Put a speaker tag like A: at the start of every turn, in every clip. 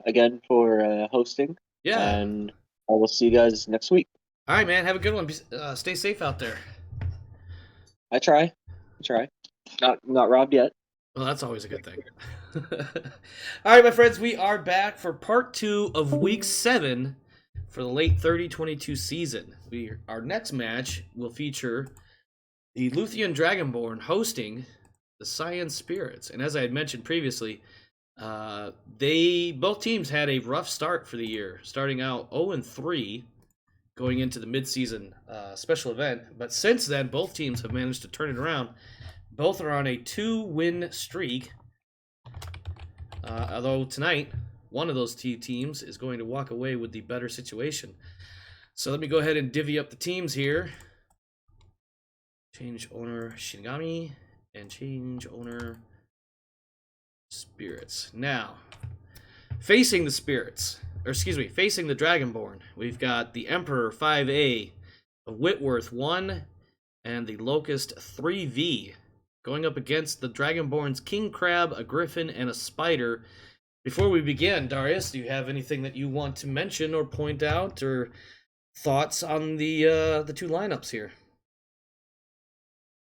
A: again for hosting,
B: Yeah.
A: and I will see you guys next week.
B: All right, man. Have a good one. Stay safe out there.
A: I try. I try. Not robbed yet.
B: Well, that's always a good thing. All right, my friends, we are back for part 2 of week 7 for the late 30-22 season. Our next match will feature the Luthien Dragonborn hosting the Sian Spirits. And as I had mentioned previously, both teams had a rough start for the year, starting out 0-3 going into the midseason special event. But since then, both teams have managed to turn it around. Both are on a 2-win streak. Although tonight, one of those two teams is going to walk away with the better situation. So let me go ahead and divvy up the teams here. Change owner Shinigami and change owner Spirits. Now, facing the Dragonborn, we've got the Emperor 5A, a Whitworth 1, and the Locust 3V, going up against the Dragonborn's King Crab, a Griffin, and a Spider. Before we begin, Darius, do you have anything that you want to mention or point out, or thoughts on the two lineups here?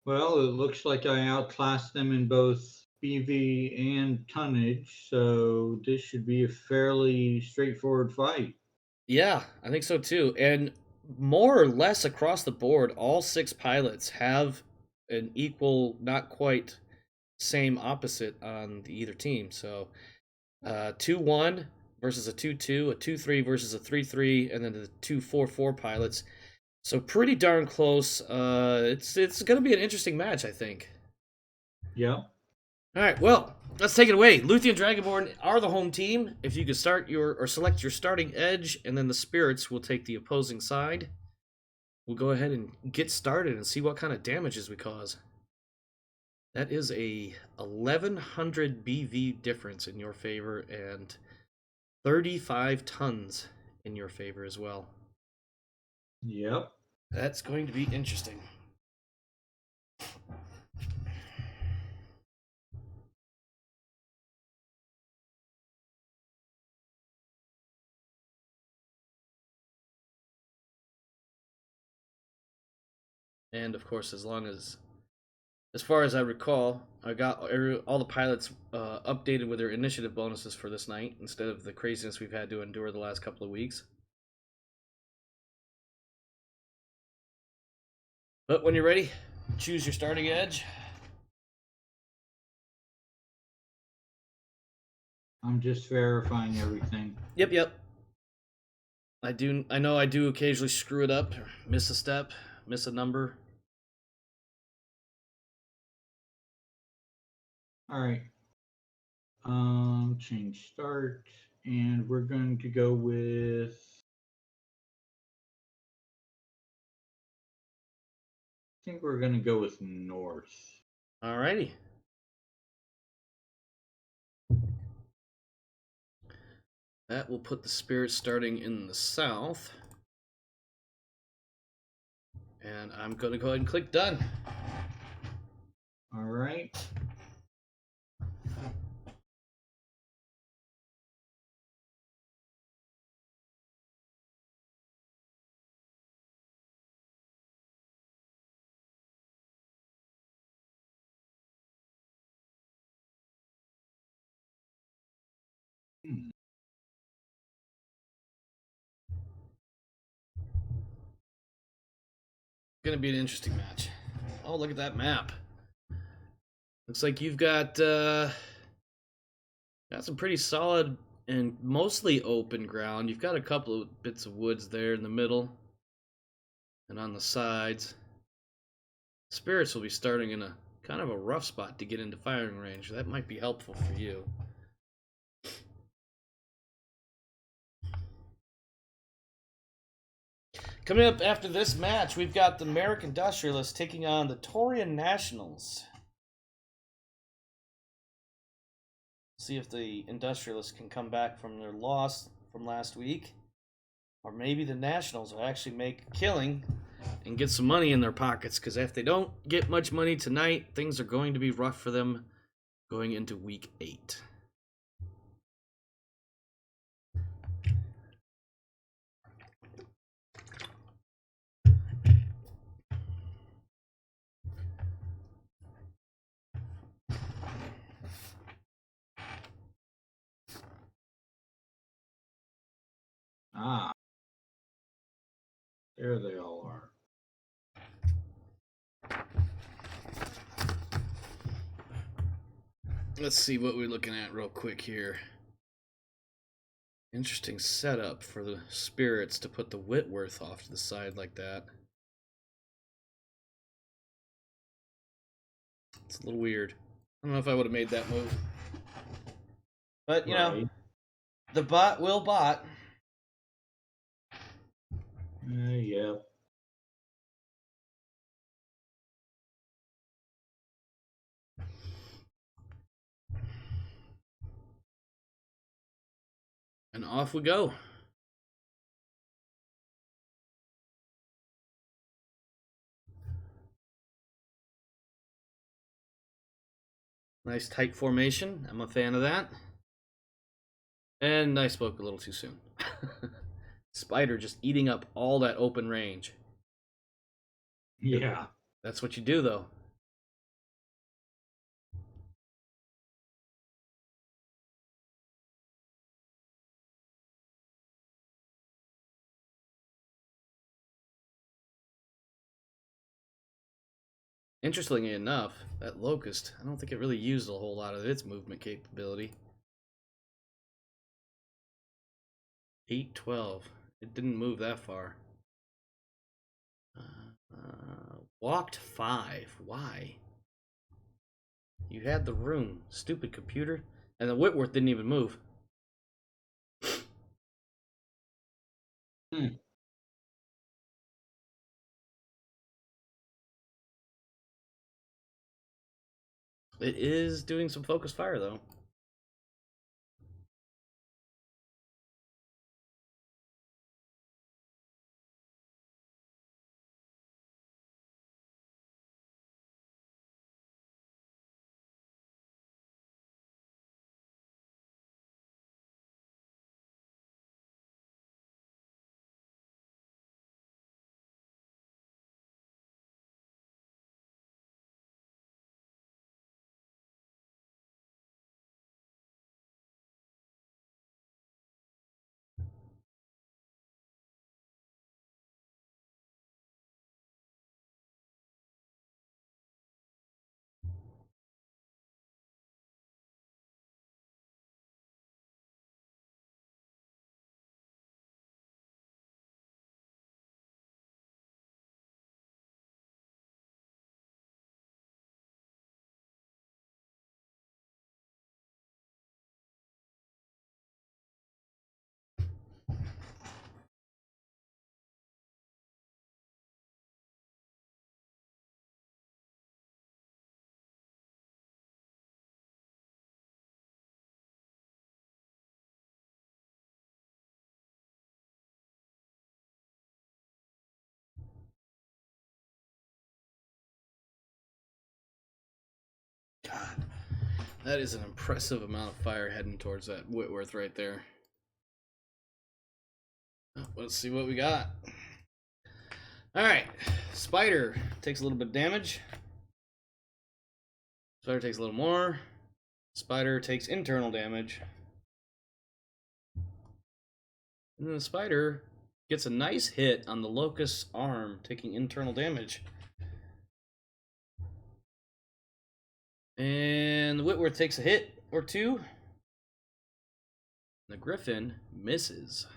C: Well, it looks like I outclassed them in both BV and tonnage, so this should be a fairly straightforward fight.
B: Yeah, I think so too. And more or less across the board, all 6 pilots have an equal, not quite same opposite on either team. So 2-1 versus a 2-2, a 2-3 versus a 3-3, and then the 2-4-4 pilots. So pretty darn close. It's going to be an interesting match, I think.
C: Yeah.
B: All right, well, let's take it away. Luthien Dragonborn are the home team. If you could select your starting edge, and then the Spirits will take the opposing side. We'll go ahead and get started and see what kind of damages we cause. That is a 1100 BV difference in your favor and 35 tons in your favor as well.
C: Yep.
B: That's going to be interesting. And of course, as far as I recall, I got all the pilots updated with their initiative bonuses for this night instead of the craziness we've had to endure the last couple of weeks. But when you're ready, choose your starting edge.
C: I'm just verifying everything.
B: Yep. I know I do occasionally screw it up, or miss a step, miss a number.
C: All right. Change start, and we're going to go with. I think we're going to go with north.
B: Alrighty. That will put the Spirits starting in the south. And I'm going to go ahead and click done.
C: All right.
B: Going to be an interesting match. Oh, look at that map. Looks like you've got some pretty solid and mostly open ground. You've got a couple of bits of woods there in the middle and on the sides. Spirits will be starting in a kind of a rough spot to get into firing range. That might be helpful for you. Coming up after this match, we've got the Marik Industrialists taking on the Taurian Nationals. See if the Industrialists can come back from their loss from last week. Or maybe the Nationals will actually make a killing and get some money in their pockets. Because if they don't get much money tonight, things are going to be rough for them going into week 8.
C: Ah, there they all are.
B: Let's see what we're looking at real quick here. Interesting setup for the spirits to put the Whitworth off to the side like that. It's a little weird. I don't know if I would have made that move. But, you know, the bot will bot.
C: Yeah.
B: And off we go. Nice tight formation. I'm a fan of that. And I spoke a little too soon. Spider just eating up all that open range.
C: Yeah.
B: That's what you do, though. Interestingly enough, that Locust, I don't think it really used a whole lot of its movement capability. 8-12. It didn't move that far. Walked 5. Why? You had the room, stupid computer. And the Whitworth didn't even move. It is doing some focus fire, though. God, that is an impressive amount of fire heading towards that Whitworth right there. Let's see what we got. Alright, Spider takes a little bit of damage. Spider takes a little more. Spider takes internal damage. And then the Spider gets a nice hit on the Locust's arm, taking internal damage. And the Whitworth takes a hit or two. The Griffin misses.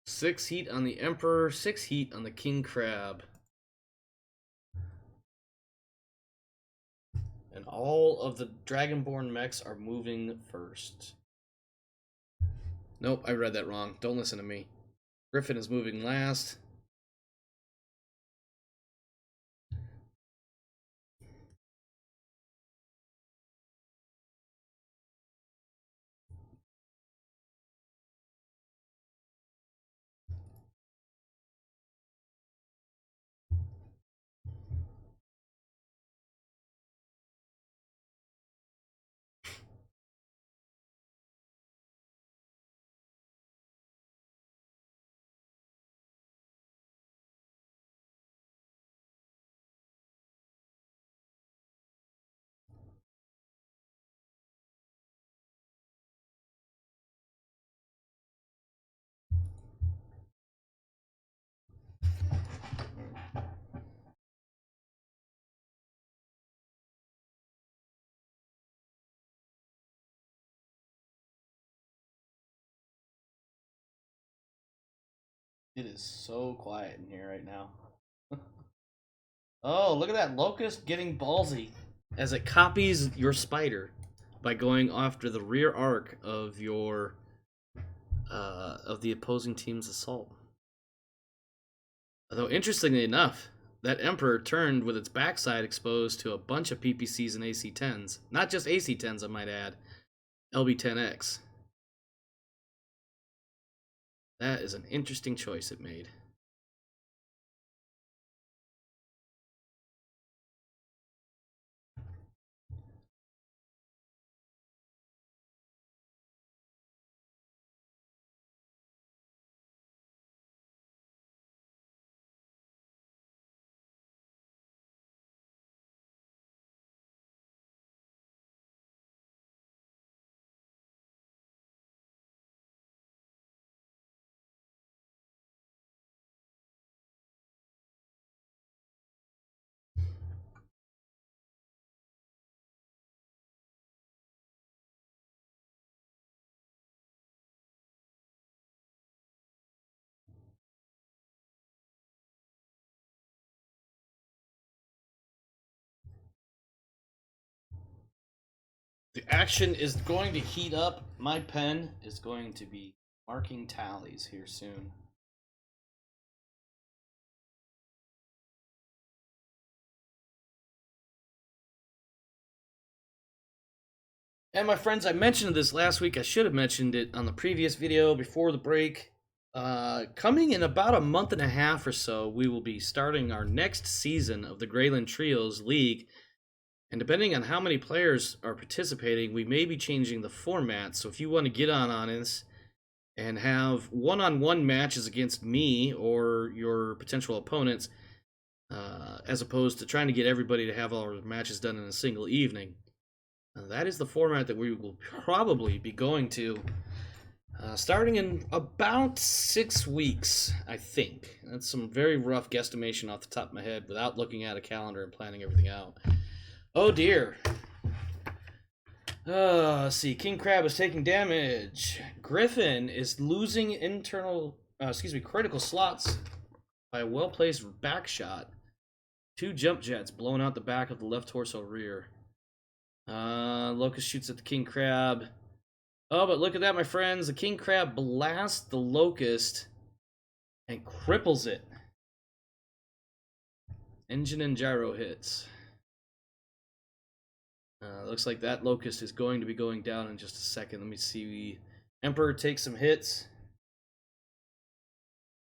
B: Six heat on the Emperor, 6 heat on the King Crab. And all of the Dragonborn mechs are moving first. Nope, I read that wrong. Don't listen to me. Griffin is moving last. It is so quiet in here right now. Oh, look at that locust getting ballsy as it copies your spider by going after the rear arc of your of the opposing team's assault. Although interestingly enough, that Emperor turned with its backside exposed to a bunch of PPCs and AC-10s. Not just AC-10s, I might add. LB-10X. That is an interesting choice it made. The action is going to heat up. My pen is going to be marking tallies here soon. And my friends, I mentioned this last week. I should have mentioned it on the previous video before the break. Coming in about a month and a half or so, we will be starting our next season of the Grayland Trios League. And depending on how many players are participating, we may be changing the format. So if you want to get on this and have one-on-one matches against me or your potential opponents, as opposed to trying to get everybody to have all our matches done in a single evening, that is the format that we will probably be going to starting in about 6 weeks, I think. That's some very rough guesstimation off the top of my head without looking at a calendar and planning everything out. Oh dear. Let's see. King Crab is taking damage. Griffin is losing critical slots by a well-placed back shot. 2 jump jets blowing out the back of the left torso rear. Locust shoots at the King Crab. Oh, but look at that, my friends. The King Crab blasts the Locust and cripples it. Engine and gyro hits. Looks like that Locust is going to be going down in just a second. Let me see. Emperor takes some hits.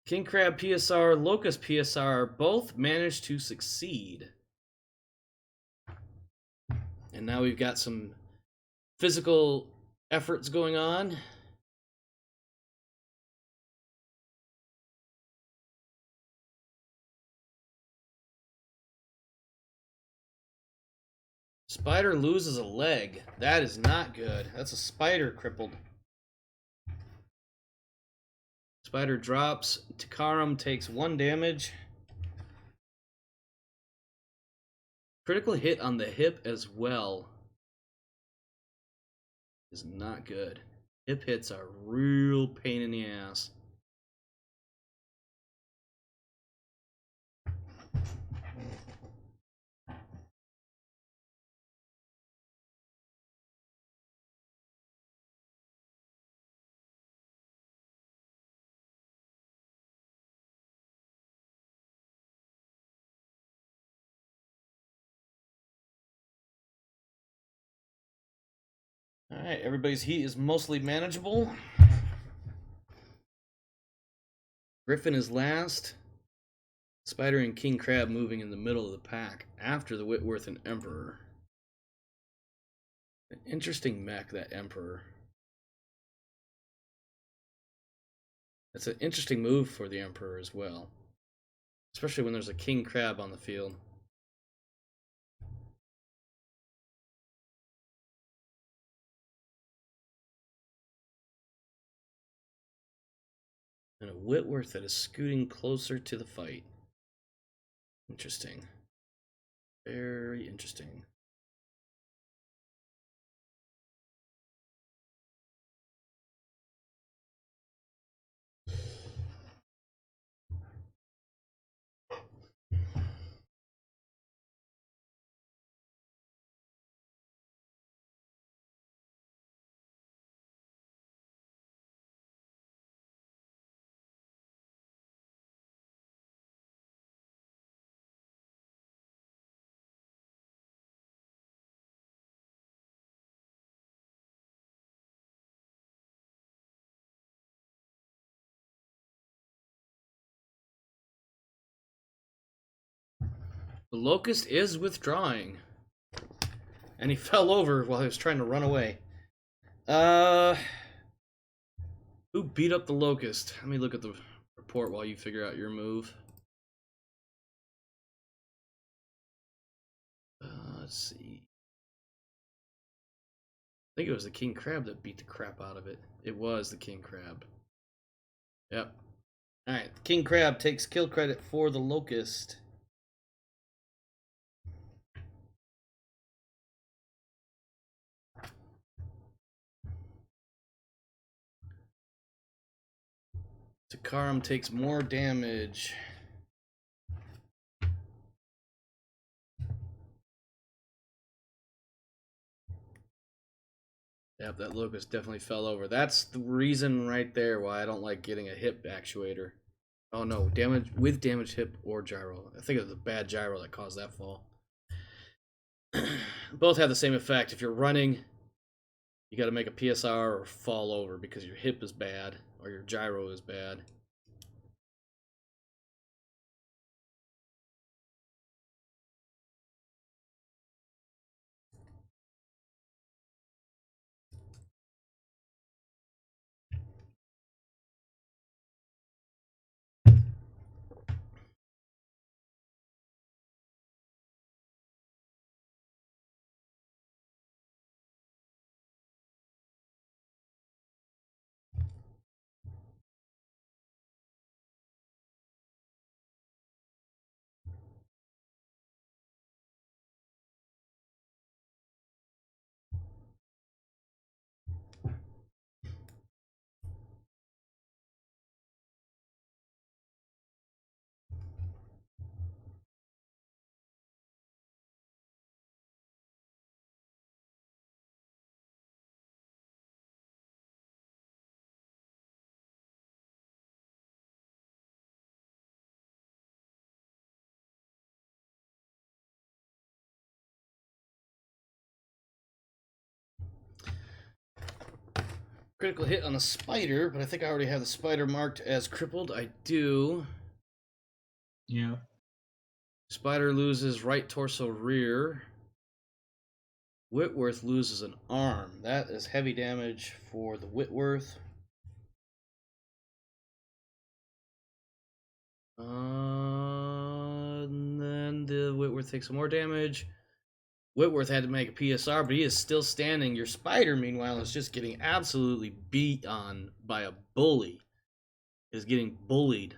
B: King Crab PSR, Locust PSR both managed to succeed. And now we've got some physical efforts going on. Spider loses a leg. That is not good. That's a spider crippled. Spider drops. Takaram takes 1 damage. Critical hit on the hip as well. Is not good. Hip hits are a real pain in the ass. Alright, everybody's heat is mostly manageable. Griffin is last. Spider and King Crab moving in the middle of the pack after the Whitworth and Emperor. An interesting mech, that Emperor. It's an interesting move for the Emperor as well. Especially when there's a King Crab on the field. And a Whitworth that is scooting closer to the fight. Interesting. Very interesting. The locust is withdrawing. And he fell over while he was trying to run away. Who beat up the locust? Let me look at the report while you figure out your move. Let's see. I think it was the king crab that beat the crap out of it. It was the king crab. Yep. Alright, the king crab takes kill credit for the locust. Takaram takes more damage. Yep, that locust definitely fell over. That's the reason right there why I don't like getting a hip actuator. Oh no, damage with damage hip or gyro. I think it was a bad gyro that caused that fall. Both have the same effect. If you're running, you got to make a PSR or fall over because your hip is bad or your gyro is bad. Critical hit on the spider, but I think I already have the spider marked as crippled. I do.
C: Yeah.
B: Spider loses right torso rear. Whitworth loses an arm. That is heavy damage for the Whitworth. And then the Whitworth takes some more damage. Whitworth had to make a PSR, but he is still standing. Your spider, meanwhile, is just getting absolutely beat on by a bully. Is getting bullied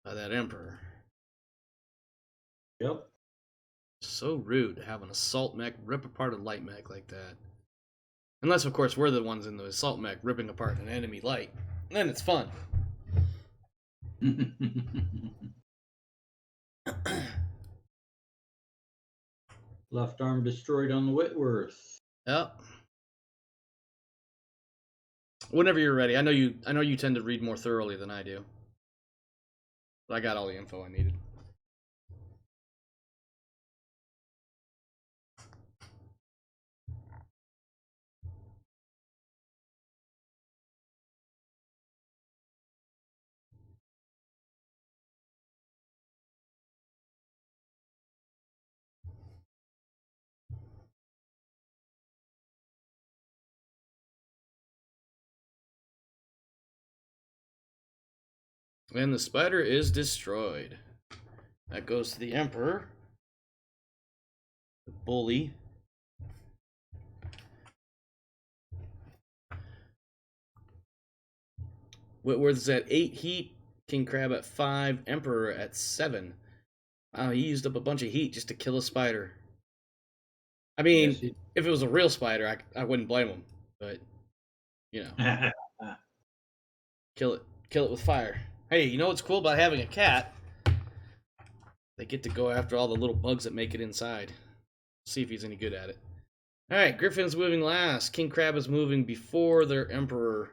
B: by that emperor.
C: Yep.
B: So rude to have an assault mech rip apart a light mech like that. Unless, of course, we're the ones in the assault mech ripping apart an enemy light. Then it's fun.
C: Left arm destroyed on the Whitworth.
B: Yep. Whenever you're ready. I know you tend to read more thoroughly than I do. But I got all the info I needed. And the spider is destroyed. That goes to the Emperor. The bully. Whitworth's at 8 heat. King Crab at 5. Emperor at 7. Wow, he used up a bunch of heat just to kill a spider. I mean,
C: Yes,
B: if it was a real spider, I wouldn't blame him. But, you know, kill it with fire. Hey, you know what's cool about having a cat? They get to go after all the little bugs that make it inside. See if he's any good at it. Alright, Griffin's moving last. King Crab is moving before their Emperor.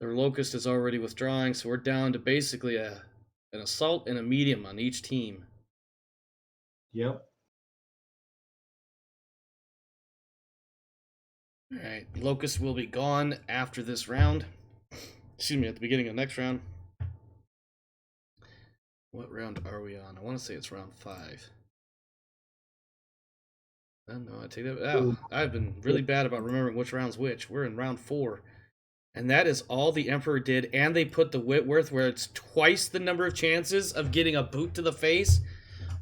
B: Their Locust is already withdrawing, so we're down to basically an assault and a medium on each team.
C: Yep.
B: Alright, Locust will be gone after this round. Excuse me, at the beginning of the next round. What round are we on? I want to say it's round 5. Oh, no, I take that. Oh, I've been really bad about remembering which round's which. We're in round 4. And that is all the Emperor did. And they put the Whitworth where it's twice the number of chances of getting a boot to the face.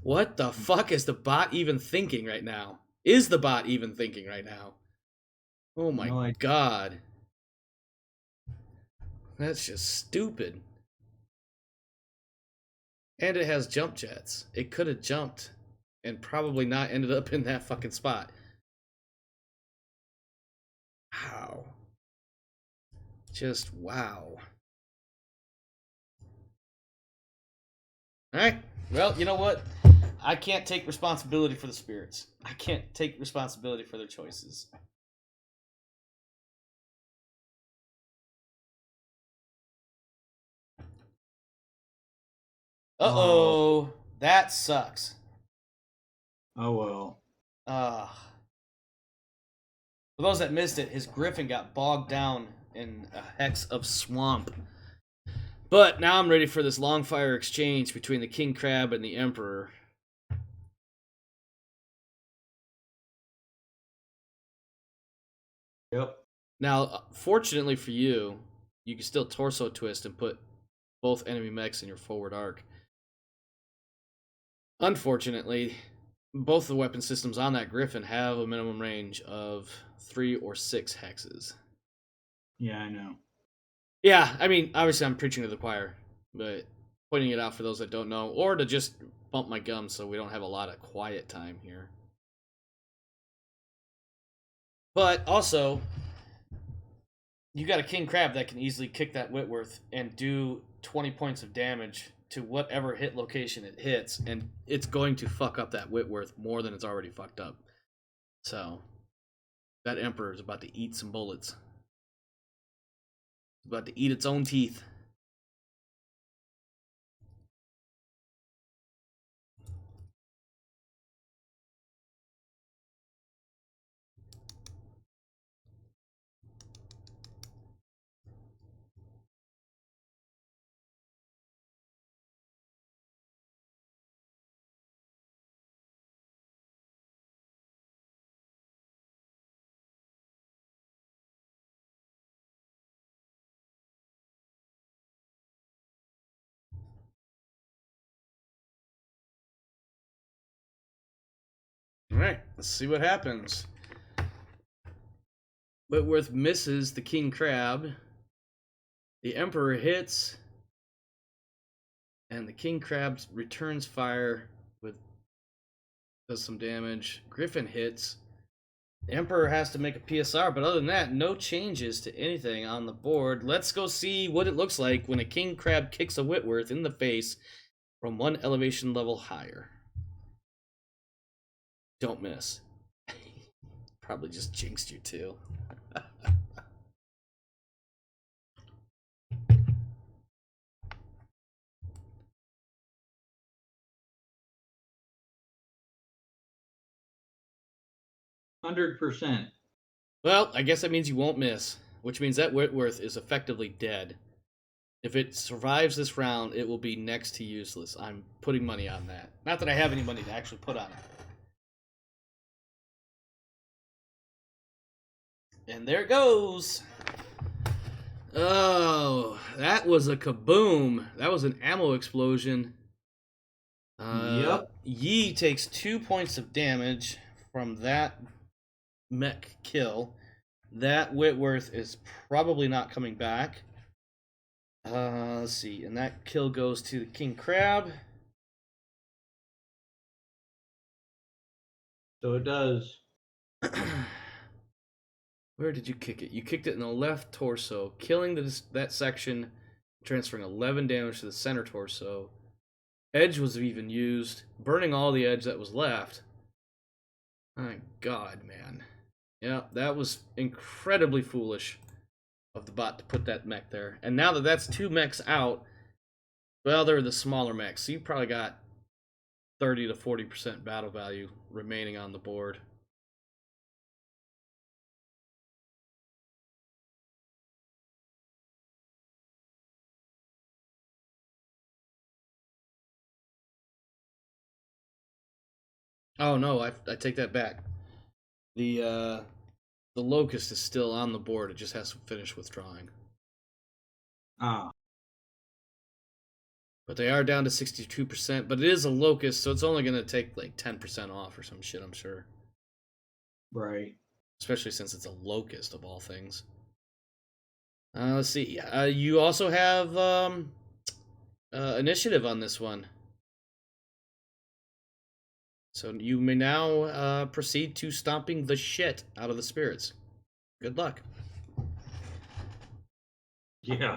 B: What the fuck is the bot even thinking right now? Is the bot even thinking right now? Oh my god. That's just stupid. And it has jump jets. It could have jumped and probably not ended up in that fucking spot. Wow. Just wow. Alright. Well, you know what? I can't take responsibility for the spirits. I can't take responsibility for their choices. Uh-oh. That sucks.
C: Oh, well.
B: For those that missed it, his griffin got bogged down in a hex of swamp. But now I'm ready for this long fire exchange between the King Crab and the Emperor.
C: Yep.
B: Now, fortunately for you, you can still torso twist and put both enemy mechs in your forward arc. Unfortunately, both the weapon systems on that Griffin have a minimum range of 3 or 6 hexes.
C: Yeah, I know.
B: Yeah, I mean, obviously I'm preaching to the choir, but pointing it out for those that don't know, or to just bump my gums so we don't have a lot of quiet time here. But also, you got a King Crab that can easily kick that Whitworth and do 20 points of damage to whatever hit location it hits, and it's going to fuck up that Whitworth more than it's already fucked up. So, that Emperor is about to eat some bullets. It's about to eat its own teeth. Alright, let's see what happens. Whitworth misses the King Crab. The Emperor hits. And the King Crab returns fire does some damage. Griffin hits. The Emperor has to make a PSR, but other than that, no changes to anything on the board. Let's go see what it looks like when a King Crab kicks a Whitworth in the face from 1 elevation level higher. Don't miss. Probably just jinxed you too.
C: 100%.
B: Well, I guess that means you won't miss, which means that Whitworth is effectively dead. If it survives this round, it will be next to useless. I'm putting money on that. Not that I have any money to actually put on it. And there it goes. Oh, that was a kaboom. That was an ammo explosion.
C: Yep.
B: Yi takes 2 points of damage from that mech kill. That Whitworth is probably not coming back. Let's see. And that kill goes to the King Crab.
C: So it does.
B: Where did you kick it? You kicked it in the left torso, killing that section, transferring 11 damage to the center torso. Edge was even used, burning all the edge that was left. My god, man. Yeah, that was incredibly foolish of the bot to put that mech there. And now that that's 2 mechs out, well, they're the smaller mechs, so you probably got 30 to 40% battle value remaining on the board. Oh no, I take that back. The locust is still on the board. It just has to finish withdrawing.
C: Ah,
B: But they are down to 62%. But it is a locust, so it's only going to take like 10% off or some shit, I'm sure.
C: right.
B: Especially since it's a locust of all things. Let's see. You also have initiative on this one. So you may now proceed to stomping the shit out of the spirits. Good luck.
C: Yeah.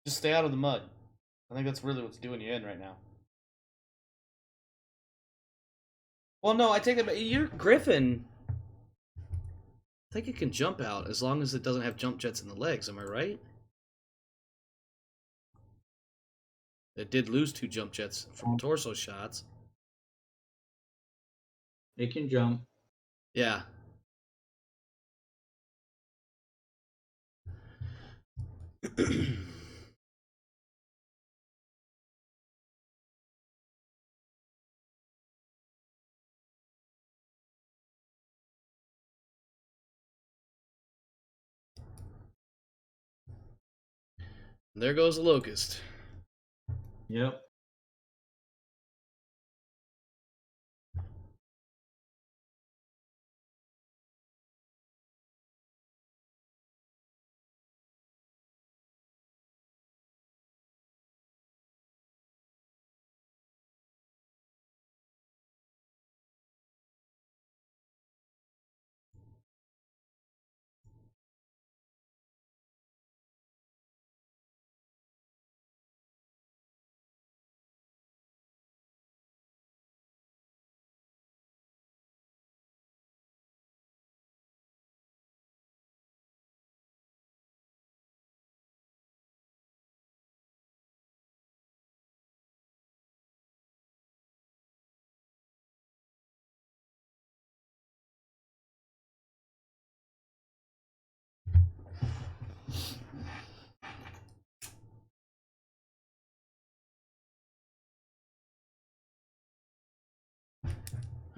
B: Just stay out of the mud. I think that's really what's doing you in right now. Well, no, I take it back. Your Griffin, I think it can jump out as long as it doesn't have jump jets in the legs. Am I right? It did lose 2 jump jets from torso shots.
C: It can jump.
B: Yeah. There goes the locust.
C: Yep.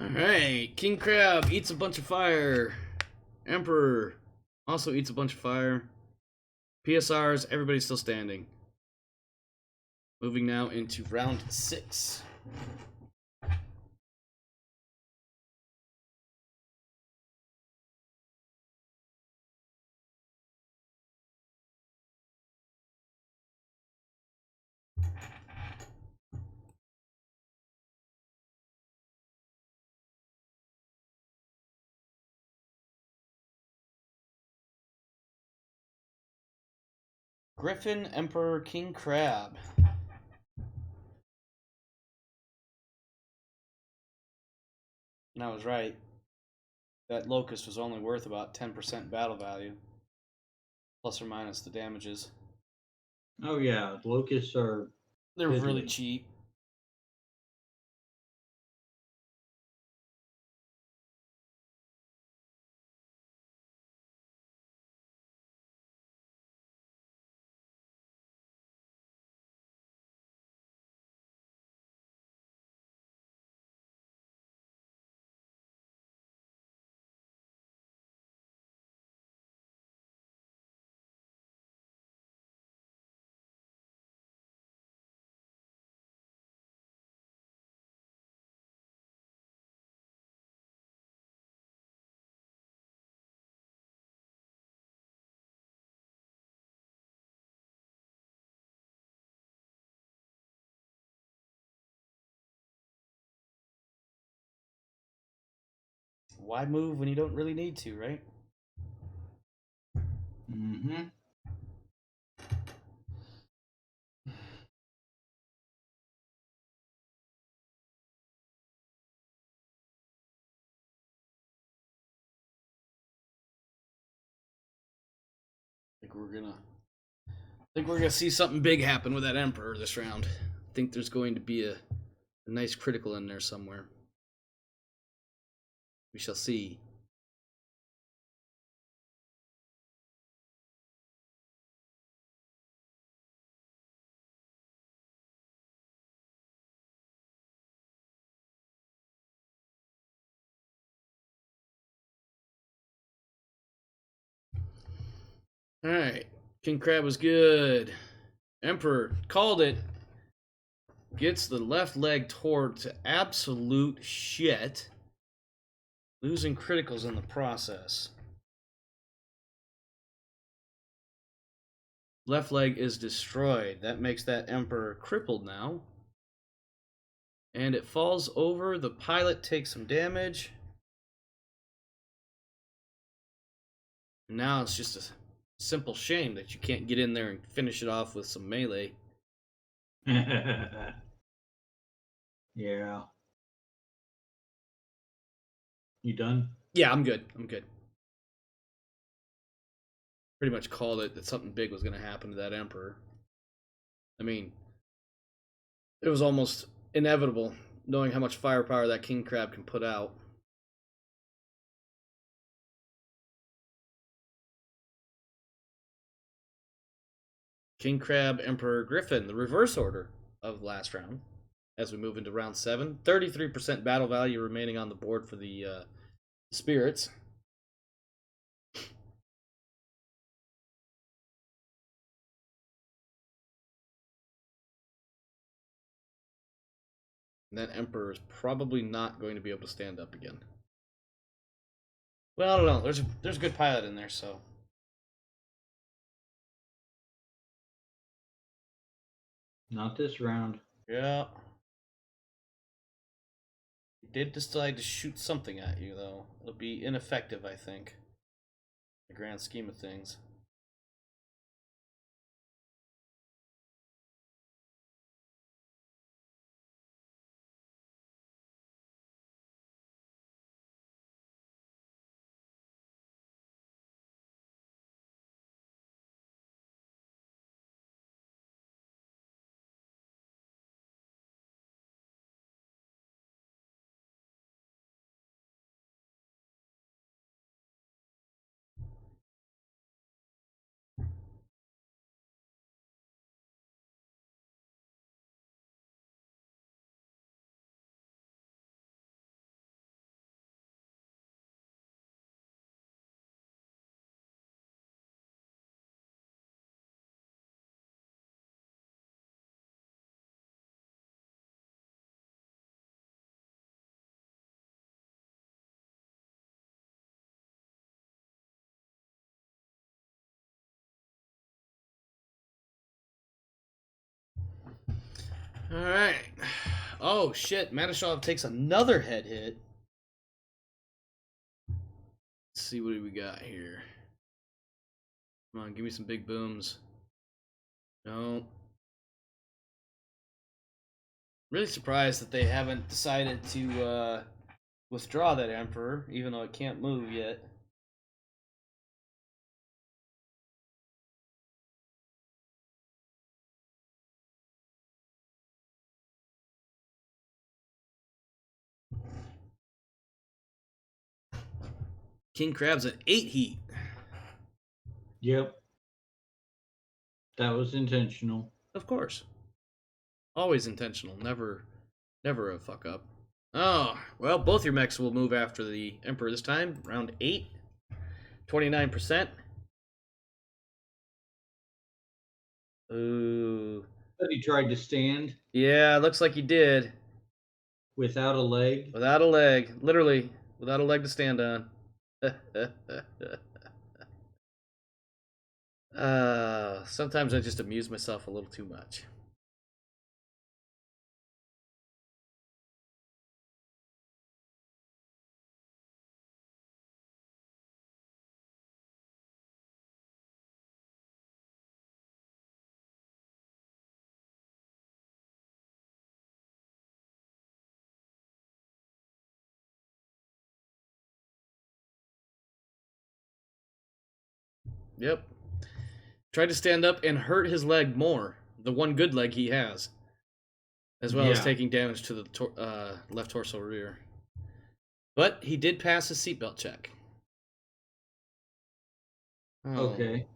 B: Alright, King Crab eats a bunch of fire. Emperor also eats a bunch of fire. PSRs, everybody's still standing. Moving now into round 6. Griffin, Emperor, King Crab. And I was right. That locust was only worth about 10% battle value. Plus or minus the damages.
C: Oh yeah, locusts are
B: They're really
C: fiddly.
B: cheap. Why move when you don't really need to, right?
C: Mm-hmm.
B: I think we're gonna see something big happen with that Emperor this round. I think there's going to be a nice critical in there somewhere. We shall see. Alright. King Crab was good. Emperor called it. Gets the left leg toward to absolute shit. Losing criticals in the process. Left leg is destroyed. That makes that Emperor crippled now. And it falls over. The pilot takes some damage. And now it's just a simple shame that you can't get in there and finish it off with some melee.
C: Yeah. You done?
B: Yeah, I'm good. I'm good. Pretty much called it that something big was going to happen to that Emperor. I mean, it was almost inevitable, knowing how much firepower that King Crab can put out. King Crab, Emperor Griffin, the reverse order of last round. As we move into round 7, 33% battle value remaining on the board for the spirits. And that Emperor is probably not going to be able to stand up again. Well, I don't know. There's a good pilot in there, so.
C: Not this round.
B: Yeah. He did decide to shoot something at you, though. It'll be ineffective, I think. In the grand scheme of things. Alright. Oh, shit. Matashov takes another head hit. Let's see what do we got here. Come on, give me some big booms. No. Really surprised that they haven't decided to withdraw that Emperor, even though it can't move yet. King Crab's at 8 heat.
C: Yep. That was intentional.
B: Of course. Always intentional. Never a fuck up. Oh, well, both your mechs will move after the Emperor this time. Round 8. 29%. Ooh.
C: But he tried to stand
B: Yeah, looks like he did.
C: without a leg.
B: Without a leg. Literally, without a leg to stand on. Sometimes I just amuse myself a little too much. Yep. Tried to stand up and hurt his leg more. The one good leg he has. As well as taking damage to the left torso rear. But he did pass his seatbelt check. Oh,
C: Okay.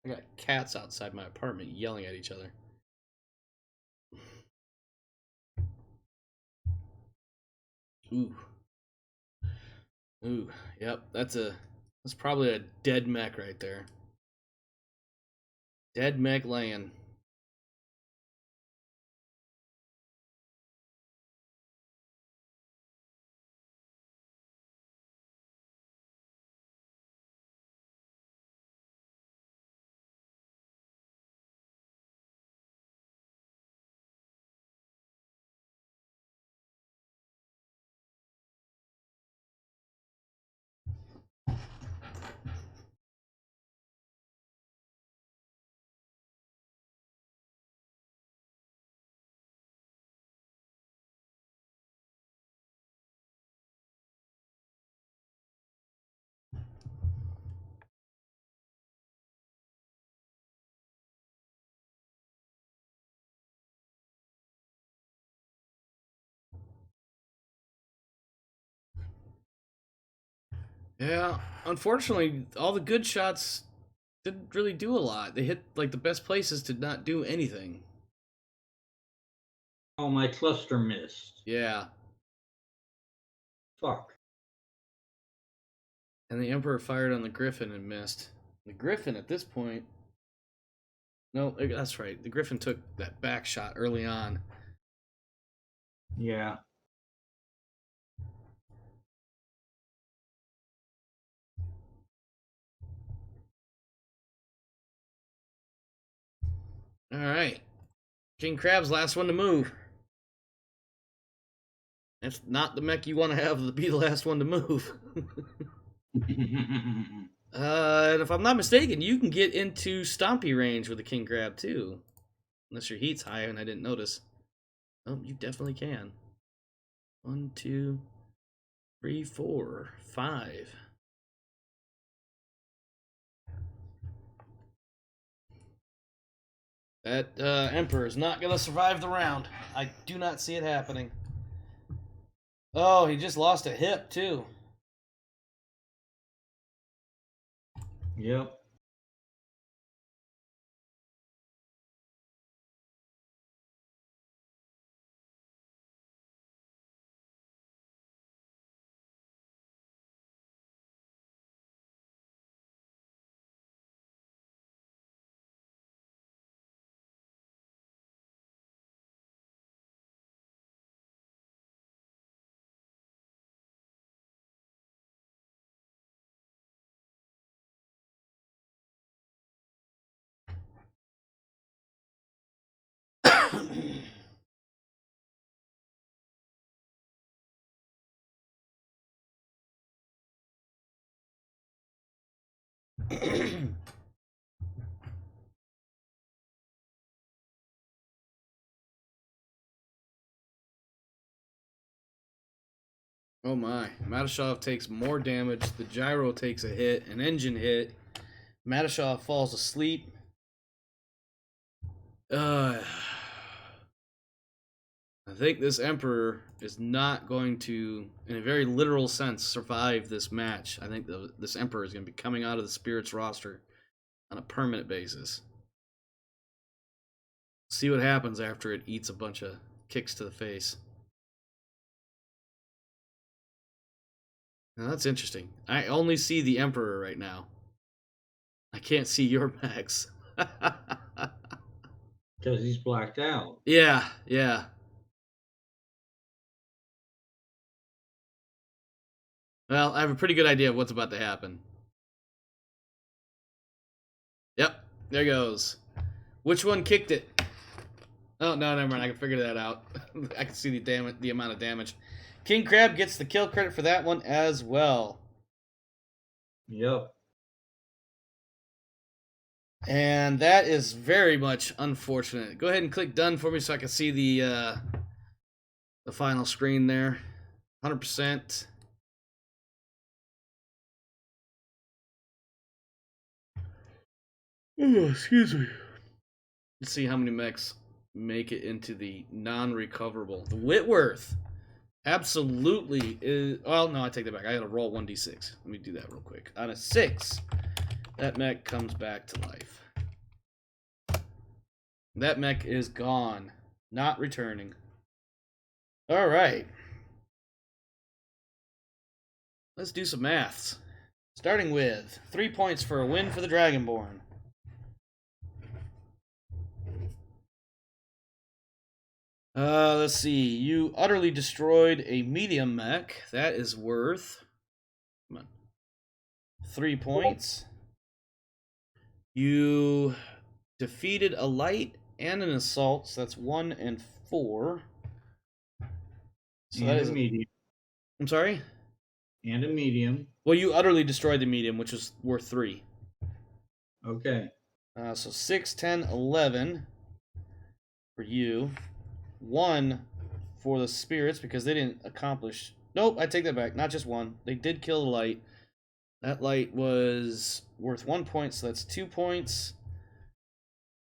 B: I got cats outside my apartment yelling at each other. Ooh. Ooh. Yep, that's probably a dead mech right there. Dead mech laying. Yeah, unfortunately, all the good shots didn't really do a lot. They hit like the best places to not do anything.
C: Oh, my cluster missed.
B: Yeah,
C: Fuck.
B: and the Emperor fired on the Griffin and missed. The Griffin at this point. No, that's right. The Griffin took that back shot early on.
C: Yeah.
B: All right. King Crab's last one to move. That's not the mech you want to have to be the last one to move. And if I'm not mistaken, you can get into Stompy range with the King Crab too. Unless your heat's high and I didn't notice. Oh, you definitely can. 1, 2, 3, 4, 5. That Emperor is not going to survive the round. I do not see it happening. Oh, he just lost a hip, too.
C: Yep.
B: Oh my. Matashov takes more damage. The gyro takes a hit, an engine hit. Matashov falls asleep. I think this Emperor is not going to, in a very literal sense, survive this match. I think this Emperor is going to be coming out of the Spirits roster on a permanent basis. See what happens after it eats a bunch of kicks to the face. Now that's interesting. I only see the Emperor right now. I can't see your Max.
C: Because he's blacked out.
B: Yeah, yeah. Well, I have a pretty good idea of what's about to happen. Yep, there goes. Which one kicked it? Oh, no, never mind. I can figure that out. I can see the amount of damage. King Crab gets the kill credit for that one as well.
C: Yep.
B: And that is very much unfortunate. Go ahead and click done for me so I can see the final screen there. 100%. Oh, excuse me. Let's see how many mechs make it into the non-recoverable. The Whitworth absolutely is... Well, no, I take that back. I gotta roll 1d6. Let me do that real quick. On a 6, that mech comes back to life. That mech is gone. Not returning. Alright. Let's do some maths. Starting with 3 points for a win for the Dragonborn. Let's see. You utterly destroyed a medium mech. That is worth, come on, 3 points. You defeated a light and an assault, so that's 1 and 4. So
C: and
B: that
C: a
B: is
C: medium.
B: I'm sorry?
C: And a medium.
B: Well, you utterly destroyed the medium, which is worth 3.
C: Okay.
B: So 6, 10, 11 for you. 1 for the spirits because they didn't accomplish. Nope, I take that back. Not just 1. They did kill the light. That light was worth 1 point, so that's 2 points.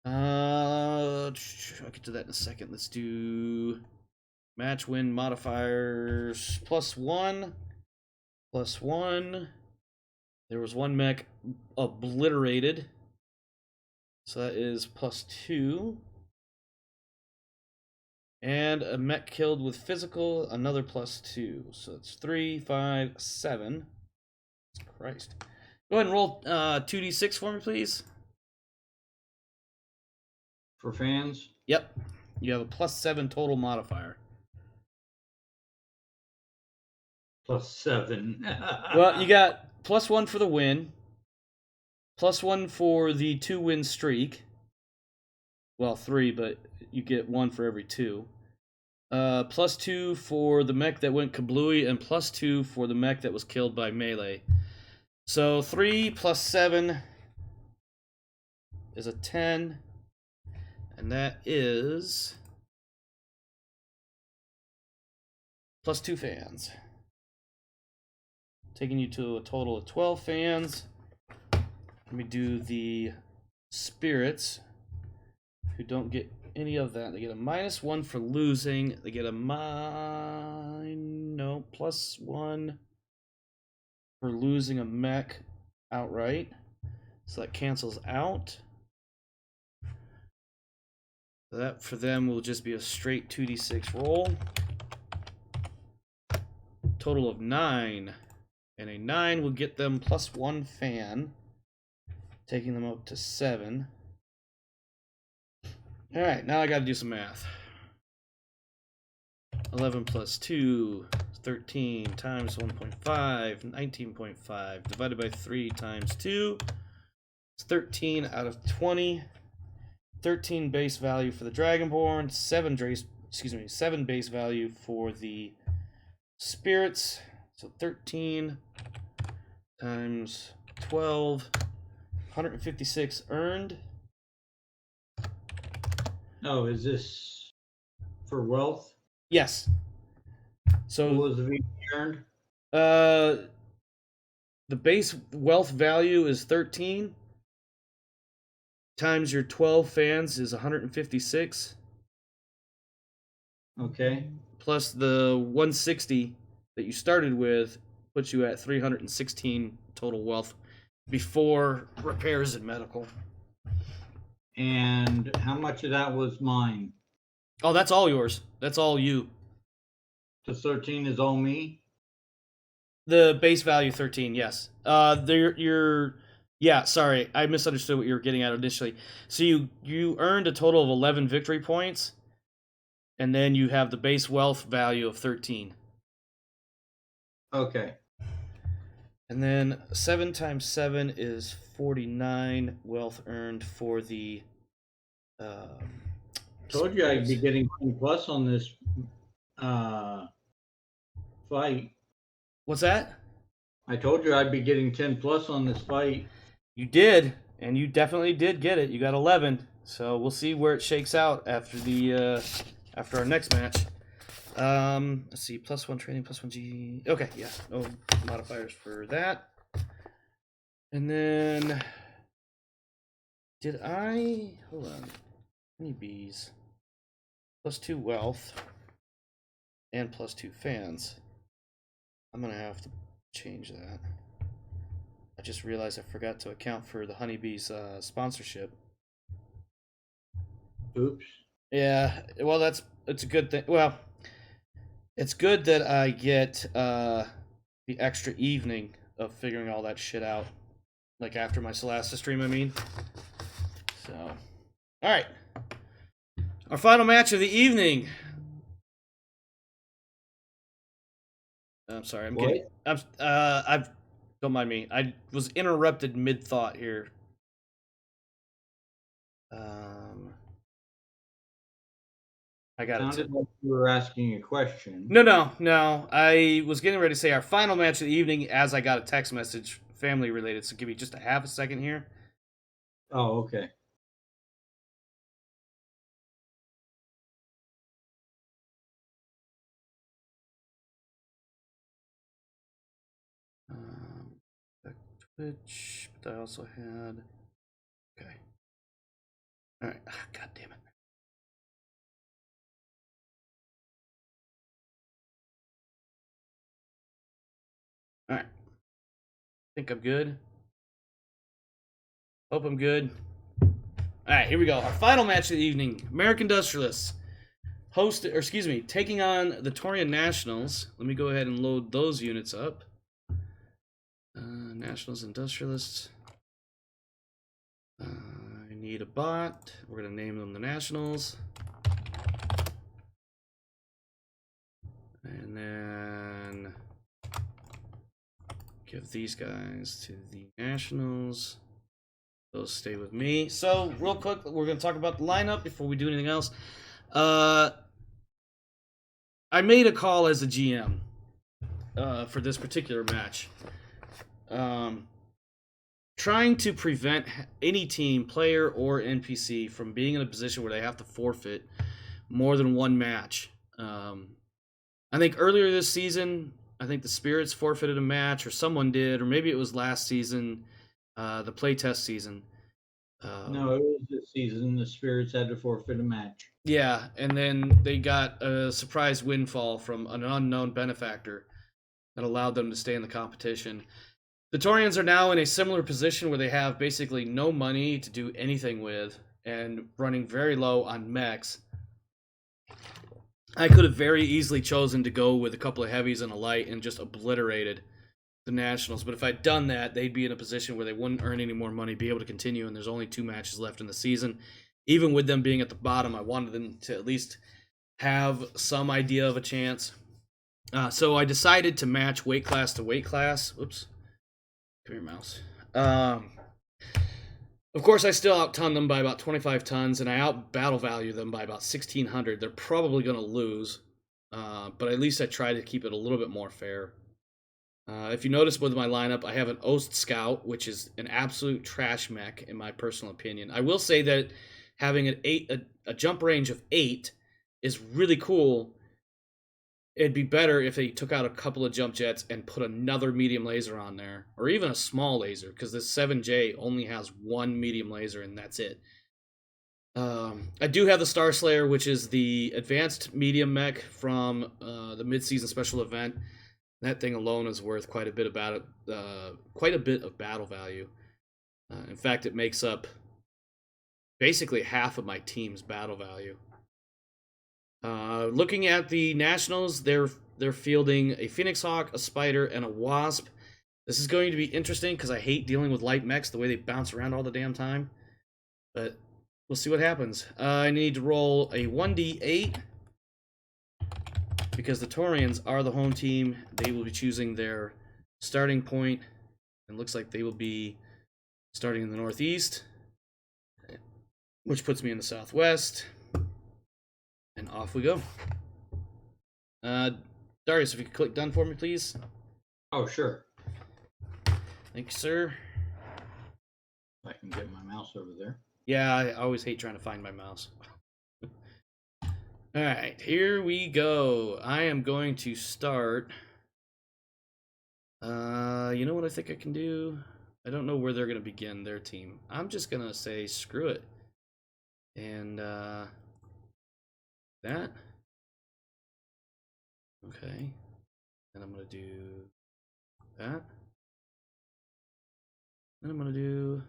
B: I'll get to that in a second. Let's do match win modifiers +1. +1. There was 1 mech obliterated. So that is +2. And a mech killed with physical, another +2. So it's 3, 5, 7. Christ. Go ahead and roll 2d6 for me, please.
C: For fans?
B: Yep. You have a +7 total modifier.
C: +7.
B: Well, you got +1 for the win, +1 for the 2-win streak. Well, 3, but you get 1 for every 2. +2 for the mech that went kablooey, and +2 for the mech that was killed by melee. So 3 + 7 is a 10, and that is +2 fans, taking you to a total of 12 fans. Let me do the spirits, who don't get any of that. They get a -1 for losing. They get a +1 for losing a mech outright. So that cancels out. That for them will just be a straight 2d6 roll. Total of 9. And a 9 will get them +1 fan, taking them up to 7. Alright, now I gotta do some math. 11 + 2 is 13 times 1.5, 19.5, divided by 3 times 2. It's 13 out of 20. 13 base value for the Dragonborn, 7 base value for the spirits. So 13 times 12, 156 earned.
C: Oh, is this for wealth?
B: Yes. So
C: What was the VP earned?
B: the base wealth value is 13 times your 12 fans is 156.
C: Okay.
B: Plus the 160 that you started with puts you at 316 total wealth before repairs and medical.
C: And how much of that was mine?
B: Oh, that's all yours. That's all you.
C: The 13 is all me?
B: The base value 13, yes. Yeah, sorry, I misunderstood what you were getting at initially. So you earned a total of 11 victory points, and then you have the base wealth value of 13.
C: Okay.
B: And then 7 times 7 is 49 wealth earned for the.
C: Told you I'd be getting 10+ on this fight.
B: What's that?
C: I told you I'd be getting 10+ on this fight.
B: You did, and you definitely did get it. You got 11. So we'll see where it shakes out after the after our next match. Let's see, +1 training, +1 G. Okay, yeah, no modifiers for that. And then did I hold on? Any bees? +2 wealth and +2 fans. I'm gonna have to change that. I just realized I forgot to account for the honeybees sponsorship.
C: Oops.
B: Yeah, well, it's a good thing. Well, it's good that I get the extra evening of figuring all that shit out, like after my Solasta stream. I mean, so all right. Our final match of the evening, I'm sorry. I'm
C: What?
B: getting. I've. Don't mind me. I was interrupted mid thought here. I got it.
C: Sounded like you were asking a question.
B: No. I was getting ready to say our final match of the evening as I got a text message, family related. So give me just a half a second here.
C: Oh, okay.
B: Back to Twitch, but I also had. Okay. All right. God damn it. All right. Think I'm good. Hope I'm good. All right, here we go. Our final match of the evening: Marik Industrialists taking on the Taurian Nationals. Let me go ahead and load those units up. Nationals, Industrialists. I need a bot. We're gonna name them the Nationals, and then give these guys to the Nationals. Those stay with me. So, real quick, we're going to talk about the lineup before we do anything else. I made a call as a GM for this particular match. Trying to prevent any team, player or NPC, from being in a position where they have to forfeit more than one match. I think earlier this season, I think the Spirits forfeited a match, or someone did, or maybe it was last season. The playtest season.
C: No, it was this season. The Spirits had to forfeit a match.
B: Yeah, and then they got a surprise windfall from an unknown benefactor that allowed them to stay in the competition. The Taurians are now in a similar position where they have basically no money to do anything with and running very low on mechs. I could have very easily chosen to go with a couple of heavies and a light and just obliterated the Nationals, but if I'd done that, they'd be in a position where they wouldn't earn any more money, be able to continue, and there's only 2 matches left in the season. Even with them being at the bottom, I wanted them to at least have some idea of a chance. So I decided to match weight class to weight class. Oops. Come here, mouse. Of course, I still out-ton them by about 25 tons, and I out-battle value them by about 1,600. They're probably going to lose, but at least I try to keep it a little bit more fair. If you notice with my lineup, I have an Ost Scout, which is an absolute trash mech, in my personal opinion. I will say that having a jump range of 8 is really cool. It'd be better if they took out a couple of jump jets and put another medium laser on there, or even a small laser, because this 7J only has 1 medium laser, and that's it. I do have the Star Slayer, which is the advanced medium mech from the mid-season special event. That thing alone is worth quite a bit of battle value. In fact, it makes up basically half of my team's battle value. Looking at the Nationals, they're fielding a Phoenix Hawk, a Spider, and a Wasp. This is going to be interesting because I hate dealing with light mechs, the way they bounce around all the damn time. But we'll see what happens. I need to roll a 1d8. Because the Taurians are the home team, they will be choosing their starting point. It looks like they will be starting in the northeast, which puts me in the southwest. And off we go. Darius, if you could click done for me, please.
C: Oh, sure.
B: Thank you, sir.
C: I can get my mouse over there.
B: Yeah, I always hate trying to find my mouse. Alright, here we go. I am going to start. You know what I think I can do? I don't know where they're going to begin their team. I'm just going to say screw it. And, that. Okay. And I'm going to do that. And I'm going to do.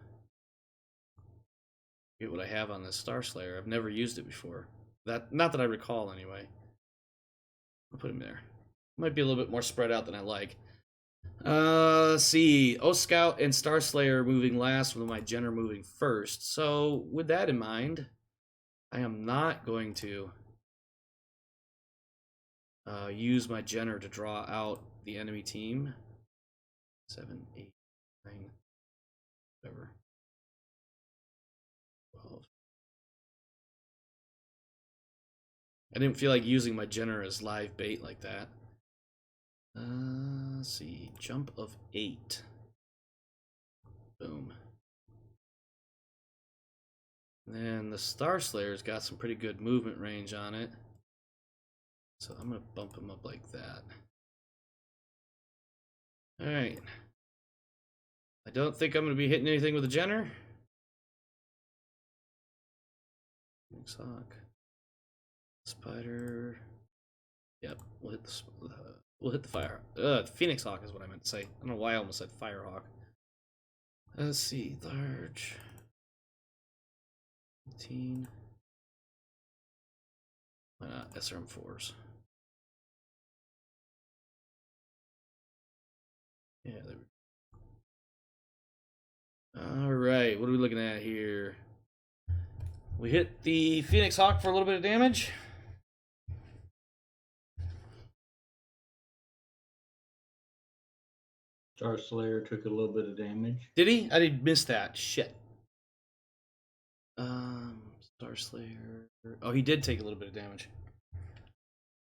B: Get what I have on this Star Slayer. I've never used it before. Not that I recall, anyway. I'll put him there. Might be a little bit more spread out than I like. Let's see. Ost Scout and Star Slayer moving last, with my Jenner moving first. So, with that in mind, I am not going to use my Jenner to draw out the enemy team. 7, 8, 9, whatever. 12. I didn't feel like using my Jenner as live bait like that. Let's see. Jump of 8. Boom. And the Star Slayer's got some pretty good movement range on it. So I'm going to bump him up like that. Alright. I don't think I'm going to be hitting anything with a Jenner. Phoenix Hawk. Spider. Yep, we'll hit the fire. Phoenix Hawk is what I meant to say. I don't know why I almost said Firehawk. Let's see, large. 15. Why not SRM4s? Yeah, there we go. Alright, what are we looking at here? We hit the Phoenix Hawk for a little bit of damage.
C: Star Slayer took a little bit of damage.
B: Did he? I did miss that. Shit. Star Slayer. Oh, he did take a little bit of damage.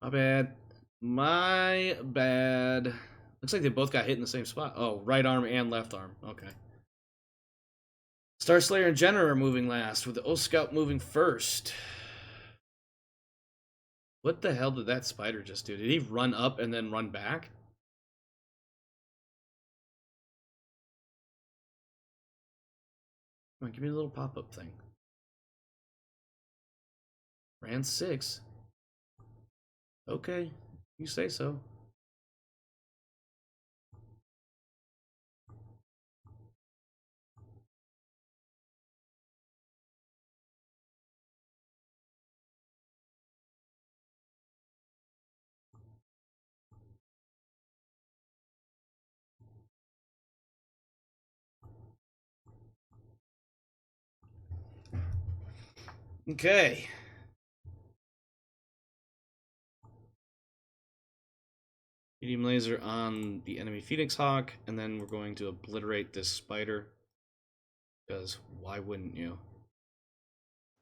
B: My bad. My bad. Looks like they both got hit in the same spot. Oh, right arm and left arm. Okay. Star Slayer and Jenner are moving last, with the O Scout moving first. What the hell did that spider just do? Did he run up and then run back? Come on, give me a little pop-up thing. Ran 6. Okay, you say so. Okay. Medium laser on the enemy Phoenix Hawk, and then we're going to obliterate this spider. Because why wouldn't you?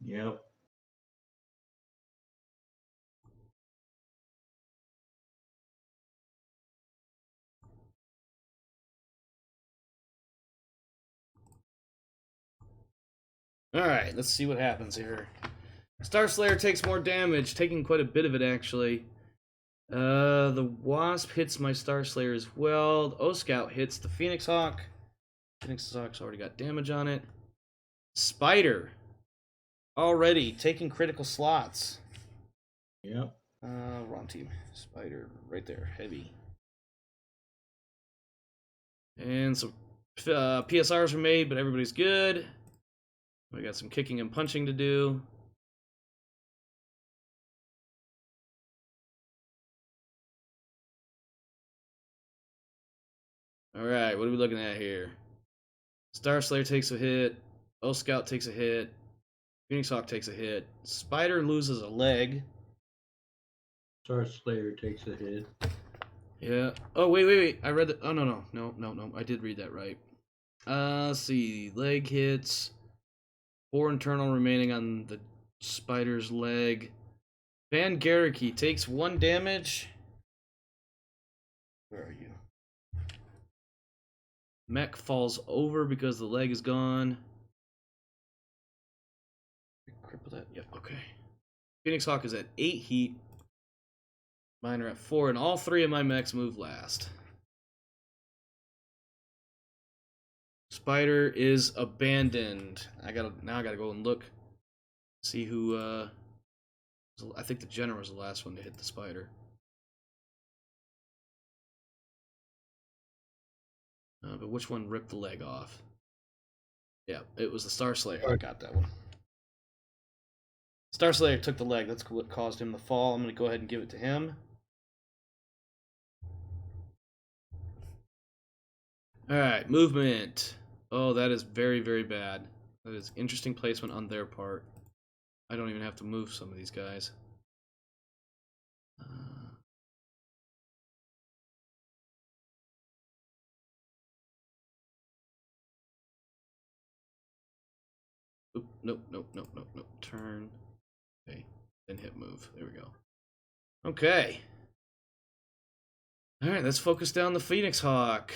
C: Yep.
B: Alright, let's see what happens here. Star Slayer takes more damage, taking quite a bit of it actually. The Wasp hits my Star Slayer as well. The O-Scout hits the Phoenix Hawk. Phoenix Hawk's already got damage on it. Spider. Already taking critical slots.
C: Yep.
B: Wrong team. Spider, right there. Heavy. And some PSRs were made, but everybody's good. We got some kicking and punching to do. Alright, what are we looking at here? Star Slayer takes a hit. O-Scout takes a hit. Phoenix Hawk takes a hit. Spider loses a leg.
C: Star Slayer takes a hit.
B: Yeah. Oh, wait. I read that. Oh, no. I did read that right. Let's see. Leg hits. 4 internal remaining on the spider's leg. Van Garricky takes 1 damage. Where are you? Mech falls over because the leg is gone. Cripple that? Yep, okay. Phoenix Hawk is at 8 heat. Mine are at 4, and all 3 of my mechs move last. Spider is abandoned. Now I gotta go and look. See who, I think the General was the last one to hit the spider. But which one ripped the leg off? Yeah, it was the Star Slayer. I got that one. Star Slayer took the leg. That's what caused him to fall. I'm going to go ahead and give it to him. Alright, movement. Oh, that is very, very bad. That is interesting placement on their part. I don't even have to move some of these guys. Oop, nope, nope, nope, nope, nope. Turn. Okay. Then hit move. There we go. Okay. Alright, let's focus down the Phoenix Hawk.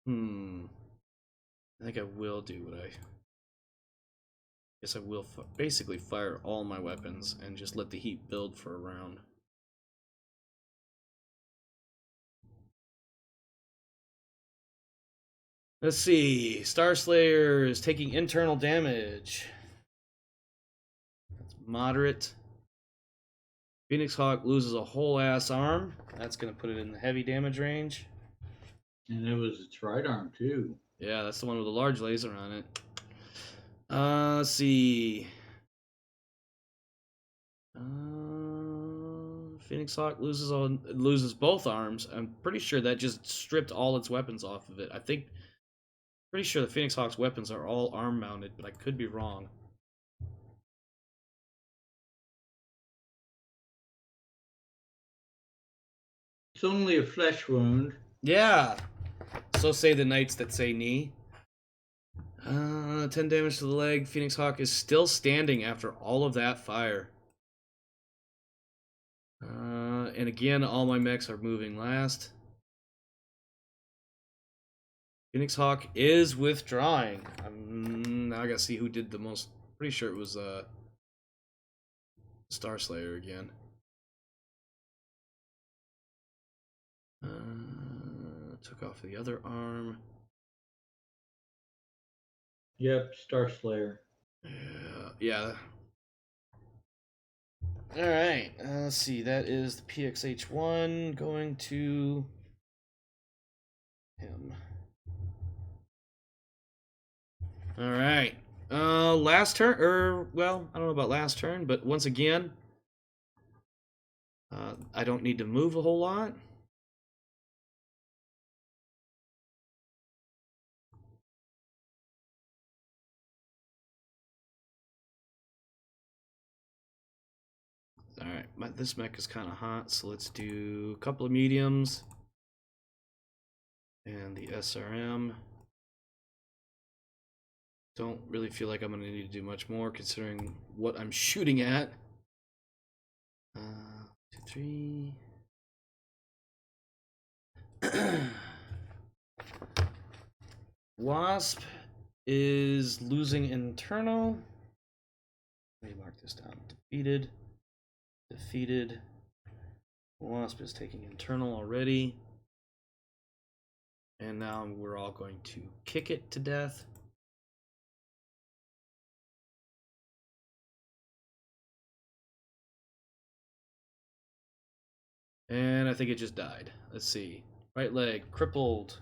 B: I think I will do what I... Guess I will basically fire all my weapons and just let the heat build for a round. Let's see. Starslayer is taking internal damage. That's moderate. Phoenix Hawk loses a whole ass arm. That's going to put it in the heavy damage range.
C: And it was its right arm, too.
B: Yeah, that's the one with the large laser on it. Let's see. Phoenix Hawk loses both arms. I'm pretty sure that just stripped all its weapons off of it. Pretty sure the Phoenix Hawk's weapons are all arm mounted, but I could be wrong.
C: It's only a flesh wound.
B: Yeah. So say the knights that say knee. 10 damage to the leg. Phoenix Hawk is still standing after all of that fire. And again, all my mechs are moving last. Phoenix Hawk is withdrawing. Now I gotta see who did the most. Pretty sure it was Starslayer again. Took off the other arm.
C: Yep, Starslayer.
B: Yeah. Alright, let's see. That is the PXH1 going to him. Alright. Last turn, well, I don't know about last turn, but once again, I don't need to move a whole lot. Alright, this mech is kind of hot, so let's do a couple of mediums. And the SRM. Don't really feel like I'm going to need to do much more considering what I'm shooting at. 2, 3. Wasp is losing internal. Let me mark this down. Defeated. Defeated. Wasp is taking internal already. And now we're all going to kick it to death. And I think it just died. Let's see. Right leg crippled.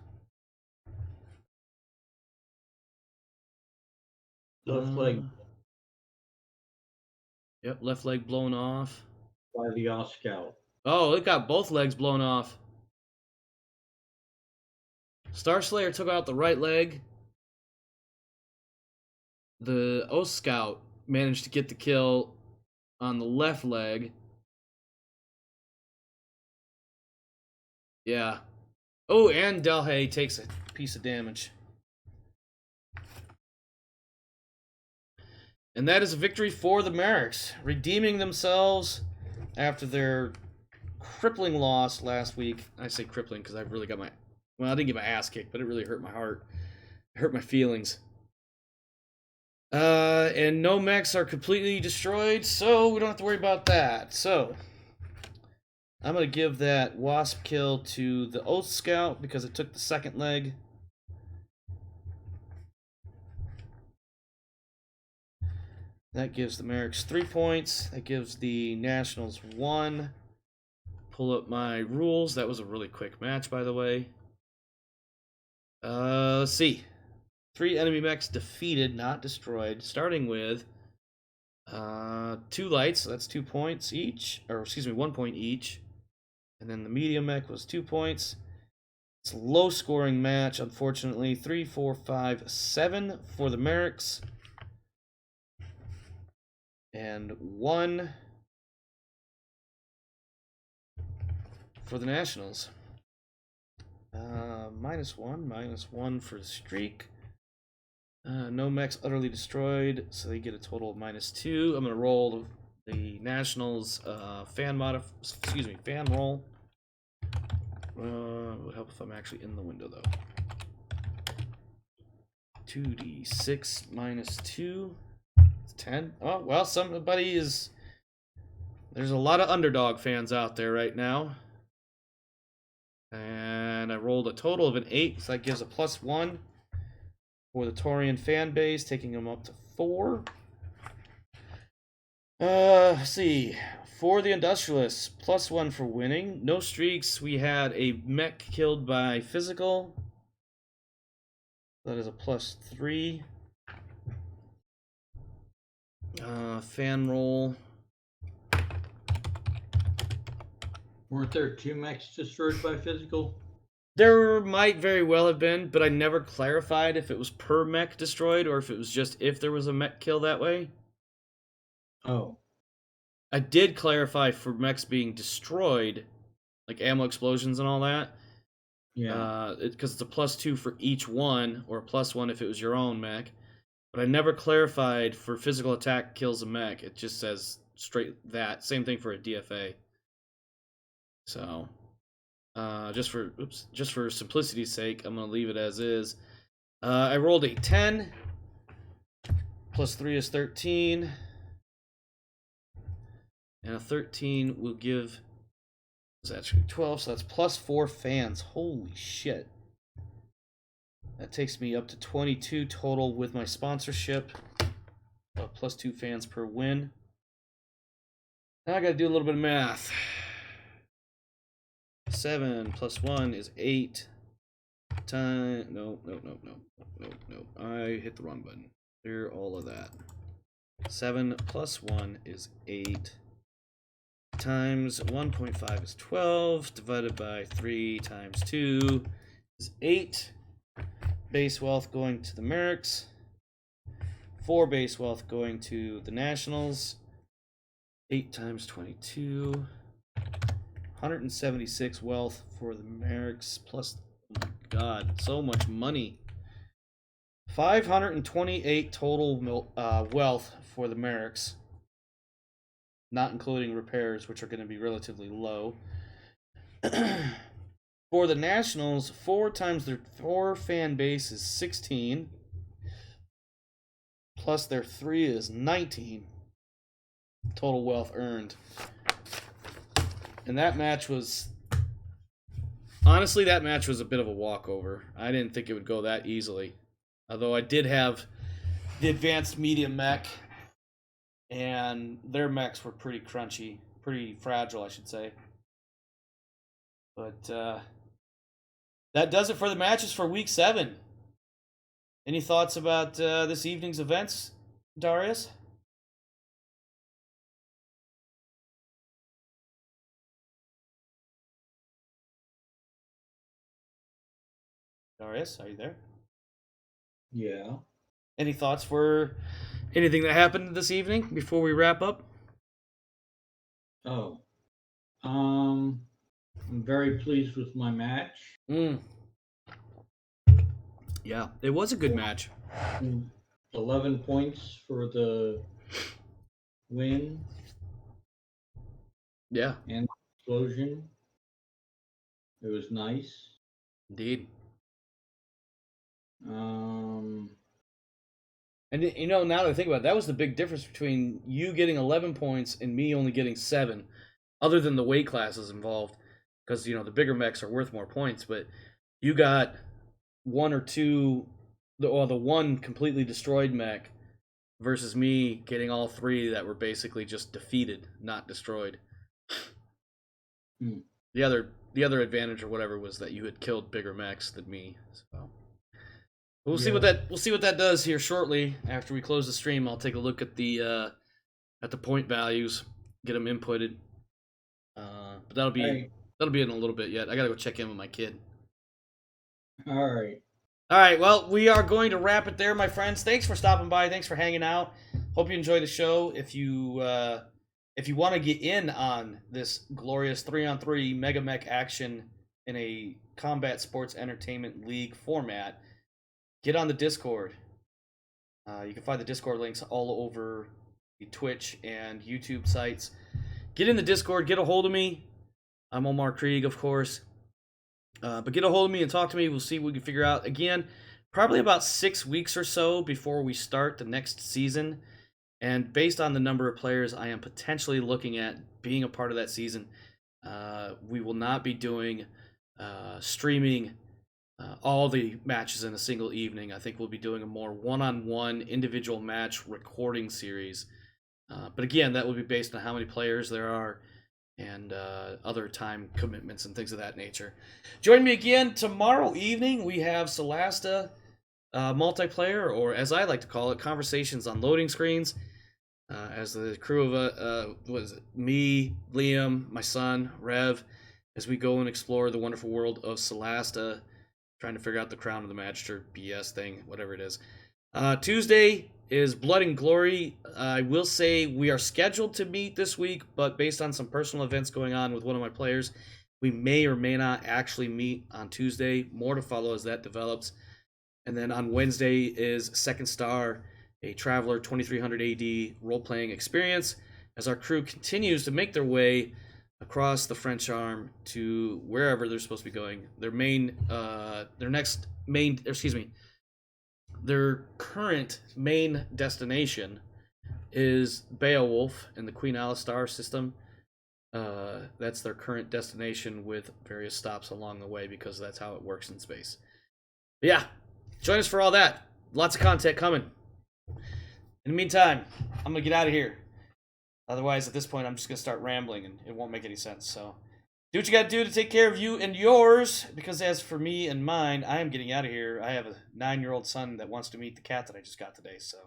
C: Left leg
B: Yep, left leg blown off.
C: by the Scout.
B: Oh, it got both legs blown off. Starslayer took out the right leg. The Oath Scout managed to get the kill on the left leg. Yeah. Oh, and Delhay takes a piece of damage. And that is a victory for the Mariks, redeeming themselves after their crippling loss last week. I say crippling because I really got my... Well, I didn't get my ass kicked, but it really hurt my heart. It hurt my feelings. And no mechs are completely destroyed, so we don't have to worry about that. So, I'm going to give that Wasp kill to the Oath Scout because it took the second leg. That gives the Mariks 3 points. That gives the Nationals 1. Pull up my rules. That was a really quick match, by the way. Let's see. 3 enemy mechs defeated, not destroyed. Starting with 2 lights. So that's 2 points each. Or, excuse me, 1 point each. And then the medium mech was 2 points. It's a low-scoring match, unfortunately. 3, 4, 5, 7 for the Mariks. And 1 for the Nationals. -1 for the streak. No mechs utterly destroyed, so they get a total of -2. I'm gonna roll the Nationals fan roll. It would help if I'm actually in the window though. 2d6 -2. It's 10. Oh well, somebody is. There's a lot of underdog fans out there right now. And I rolled a total of an 8, so that gives a +1 for the Taurian fan base, taking them up to 4. Let's see. For the Industrialists, +1 for winning. No streaks. We had a mech killed by physical. That is a +3. Fan roll.
C: Weren't there 2 mechs destroyed by physical?
B: There might very well have been, but I never clarified if it was per mech destroyed or if it was just if there was a mech kill that way.
C: Oh.
B: I did clarify for mechs being destroyed, like ammo explosions and all that.
C: Yeah.
B: Because it's a +2 for each one, or a +1 if it was your own mech. But I never clarified for physical attack kills a mech. It just says straight that. Same thing for a DFA. So, just for simplicity's sake, I'm gonna leave it as is. I rolled a 10. +3 is 13. And a 13 will give. It's actually 12, so that's +4 fans. Holy shit. That takes me up to 22 total with my sponsorship. +2 fans per win. Now I gotta do a little bit of math. 7 + 1 is 8. No. I hit the wrong button. Clear all of that. 7 + 1 is 8. Times 1.5 is 12. Divided by 3 times 2 is 8. Base wealth going to the Mariks. 4 base wealth going to the Nationals. 8 times 22. 176 wealth for the Mariks, plus, oh my god, so much money. 528 total wealth for the Mariks, not including repairs, which are going to be relatively low. For the Nationals, 4 times their 4 fan base is 16, plus their 3 is 19 total wealth earned. And that match was, honestly, that match was a bit of a walkover. I didn't think it would go that easily. Although I did have the advanced medium mech, and their mechs were pretty crunchy, pretty fragile, I should say. But that does it for the matches for Week 7. Any thoughts about this evening's events, Darius? Darius, are you there?
C: Yeah.
B: Any thoughts for anything that happened this evening before we wrap up?
C: Oh. I'm very pleased with my match.
B: Yeah, it was a good match.
C: 11 points for the win.
B: Yeah.
C: And explosion. It was nice.
B: Indeed. And you know, now that I think about it, that was the big difference between you getting 11 points and me only getting 7, other than the weight classes involved, because you know the bigger mechs are worth more points. But you got 1 or 2, the one completely destroyed mech, versus me getting all 3 that were basically just defeated, not destroyed. The other advantage or whatever was that you had killed bigger mechs than me. So we'll see what that does here shortly. After we close the stream, I'll take a look at the point values, get them inputted. But that'll be in a little bit yet. I gotta go check in with my kid.
C: All right.
B: All right, well, we are going to wrap it there, my friends. Thanks for stopping by. Thanks for hanging out. Hope you enjoy the show. If you want to get in on this glorious 3-on-3 Mega Mech action in a combat sports entertainment league format, get on the Discord. You can find the Discord links all over the Twitch and YouTube sites. Get in the Discord. Get a hold of me. I'm Omar Krieg, of course. But get a hold of me and talk to me. We'll see what we can figure out. Again, probably about 6 weeks or so before we start the next season. And based on the number of players I am potentially looking at being a part of that season, we will not be doing streaming all the matches in a single evening. I think we'll be doing a more one-on-one individual match recording series. But again, that will be based on how many players there are and other time commitments and things of that nature. Join me again tomorrow evening. We have Solasta multiplayer, or as I like to call it, conversations on loading screens. As the crew of me, Liam, my son, Rev, as we go and explore the wonderful world of Solasta, trying to figure out the Crown of the Magister BS thing, whatever it is. Tuesday is Blood and Glory. I will say we are scheduled to meet this week, but based on some personal events going on with one of my players, we may or may not actually meet on Tuesday. More to follow as that develops. And then on Wednesday is Second Star, a Traveler 2300 AD role-playing experience, as our crew continues to make their way across the French Arm to wherever they're supposed to be going. Their current main destination is Beowulf in the Queen Alistar system. That's their current destination with various stops along the way because that's how it works in space. But yeah, join us for all that. Lots of content coming. In the meantime, I'm going to get out of here. Otherwise, at this point, I'm just going to start rambling and it won't make any sense. So do what you got to do to take care of you and yours, because as for me and mine, I am getting out of here. I have a 9-year-old son that wants to meet the cat that I just got today. So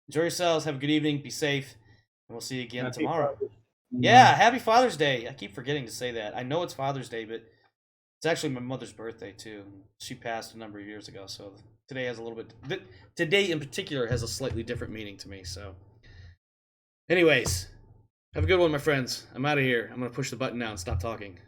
B: enjoy yourselves. Have a good evening. Be safe. And we'll see you again tomorrow. Yeah, happy Father's Day. I keep forgetting to say that. I know it's Father's Day, but it's actually my mother's birthday, too. She passed a number of years ago, so today has a little bit... Today, in particular, has a slightly different meaning to me, so... Anyways, have a good one, my friends. I'm out of here. I'm going to push the button now and stop talking.